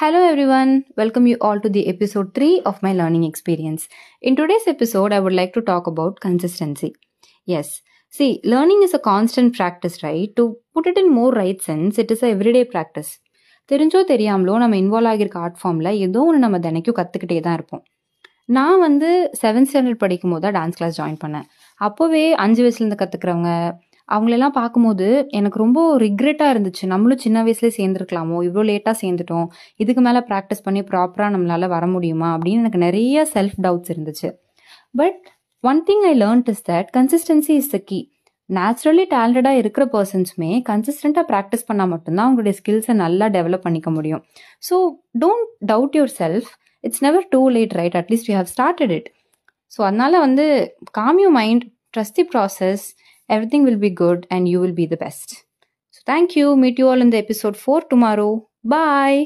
Hello everyone, welcome you all to the episode 3 of my learning experience. In today's episode, I would like to talk about consistency. Yes, see, learning is a constant practice, right? To put it in more right sense, it is a everyday practice. தெரிஞ்சோ தெரியாமலோ நம்ம involve ஆகியிருக்க art ஃபார்மில் ஏதோ ஒன்று நம்ம தினைக்கும் கற்றுக்கிட்டே தான் இருப்போம். நான் வந்து 7th ஸ்டாண்டர்ட் படிக்கும் போது தான் டான்ஸ் கிளாஸ் ஜாயின் பண்ணேன். அப்போவே 5 வயசுலேருந்து கற்றுக்கிறவங்க அவங்களெல்லாம் பார்க்கும்போது எனக்கு ரொம்ப ரிக்ரெட்டாக இருந்துச்சு. நம்மளும் சின்ன வயசுலேயே சேர்ந்துருக்கலாமோ, இவ்வளோ லேட்டாக சேர்ந்துட்டோம், இதுக்கு மேலே ப்ராக்டிஸ் பண்ணி ப்ராப்பராக நம்மளால் வர முடியுமா அப்படின்னு எனக்கு நிறைய செல்ஃப் டவுட்ஸ் இருந்துச்சு. But one thing I learned is that consistency is the key. Naturally டேலண்டடாக இருக்கிற பர்சன்ஸுமே கன்சிஸ்டண்ட்டாக ப்ராக்டிஸ் பண்ணால் மட்டும்தான் அவங்களுடைய ஸ்கில்ஸை நல்லா டெவலப் பண்ணிக்க முடியும். So don't doubt yourself. It's never too late, right? At least you have started it. So அதனால் calm you mind, trust the process, everything will be good and you will be the best. So thank you. Meet you all in the episode 4 tomorrow. Bye.